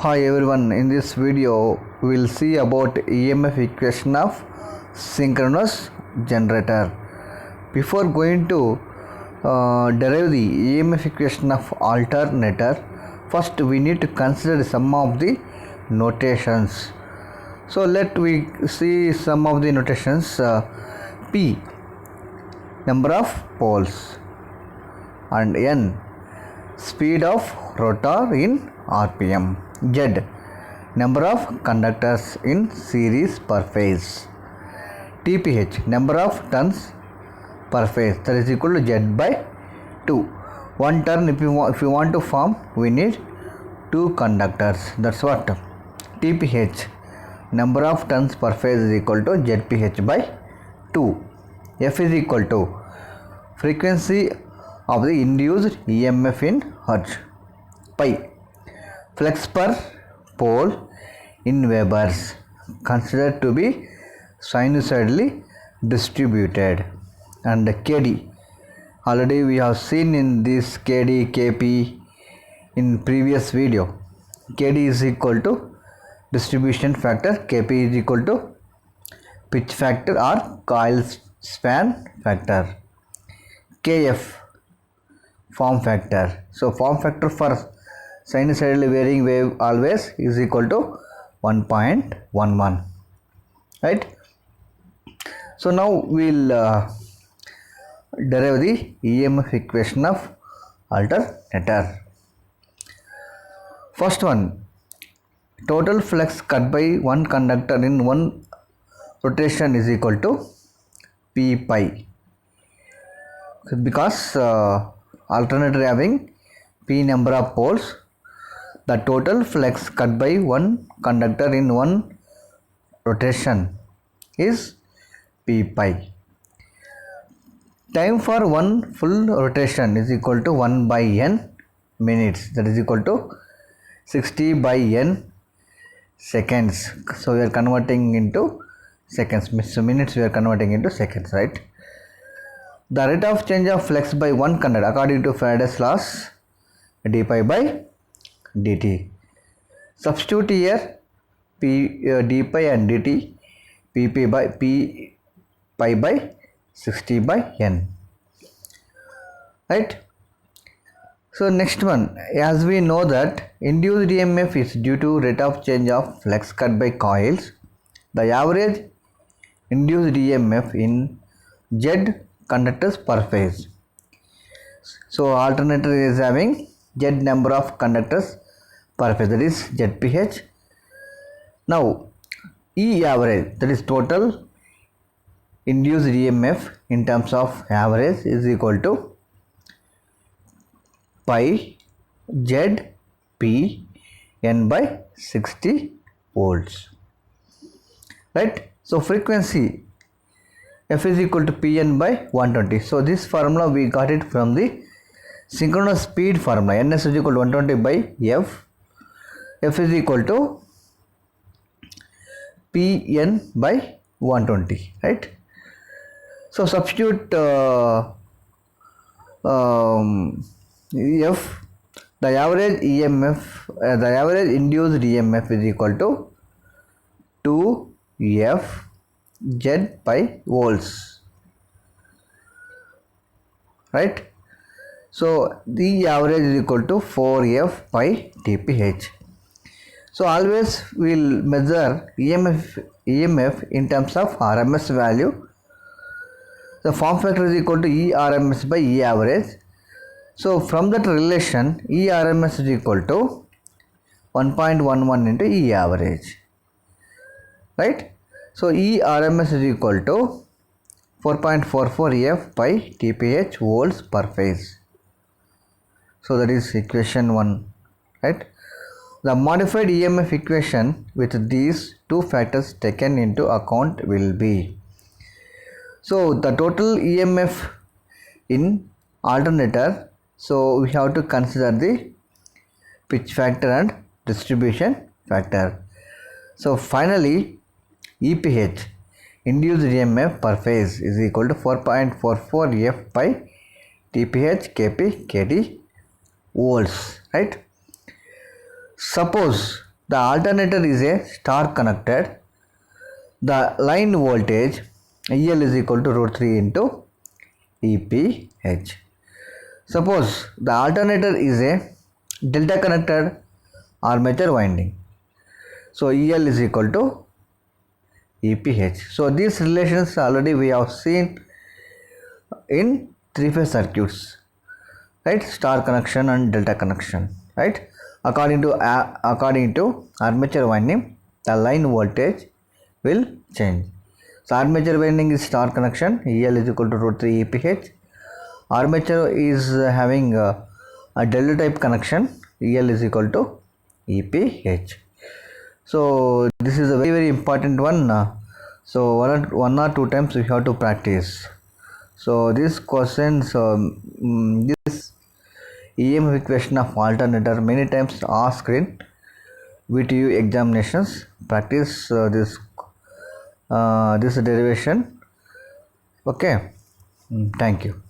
Hi everyone, in this video we will see about EMF equation of synchronous generator. Before going to derive the EMF equation of alternator, first we need to consider some of the notations. So let we see some of the notations. P, number of poles, and N, speed of rotor in RPM. Z, number of conductors in series per phase. TPH, number of turns per phase, that is equal to Z by 2. One turn, if you want to form, we need 2 conductors. That's what TPH, number of turns per phase, is equal to ZPH by 2. F is equal to frequency of the induced EMF in Hertz. Pi, flux per pole in Webers, considered to be sinusoidally distributed. And KD, already we have seen in this KD, KP in previous video. KD is equal to distribution factor, KP is equal to pitch factor or coil span factor. KF, form factor. So form factor for sinusoidally varying wave always is equal to 1.11, right? So now we'll derive the EMF equation of alternator. First one, total flux cut by one conductor in one rotation is equal to P pi, because alternator having P number of poles, the total flux cut by one conductor in one rotation is P pi. Time for one full rotation is equal to 1 by n minutes, that is equal to 60 by n seconds. So we are converting into seconds, so minutes we are converting into seconds, right? The rate of change of flux by one conductor according to Faraday's laws, d pi by dt. Substitute here d pi and dt, p pi by 60 by n, right? So next one, as we know that induced EMF is due to rate of change of flux cut by coils, the average induced EMF in Z conductors per phase. So alternator is having Z number of conductors per phase, that is ZPH. Now E average, that is total induced EMF in terms of average, is equal to pi Z P n by 60 volts, right? So frequency F is equal to Pn by 120. So this formula we got it from the synchronous speed formula. Ns is equal to 120 by F. F is equal to Pn by 120, right? So substitute F, the average EMF, the average induced EMF is equal to 2F Z by volts, right? So the average is equal to 4F by TPH. So always we will measure EMF in terms of RMS value. The form factor is equal to E RMS by E average. So from that relation, E RMS is equal to 1.11 into E average, right? So E RMS is equal to 4.44 F by TPH volts per phase. So that is equation 1, right? The modified EMF equation with these two factors taken into account will be, so the total EMF in alternator, so we have to consider the pitch factor and distribution factor. So finally EPH, induced EMF per phase, is equal to 4.44 F by TPH Kp Kd volts, right? Suppose The alternator is a star connected. The line voltage EL is equal to root 3 into EPH. Suppose the alternator is a delta connected armature winding. So EL is equal to EPH. So these relations already we have seen in three-phase circuits, right? Star connection and delta connection, right? According to armature winding, the line voltage will change. So armature winding is star connection, EL is equal to root 3 EPH. Armature is having a delta type connection, EL is equal to EPH. So this is a very important one. So one or two times we have to practice. So these questions, this EMF equation of alternator many times asked in VTU examinations. Practice this derivation. Okay. Thank you.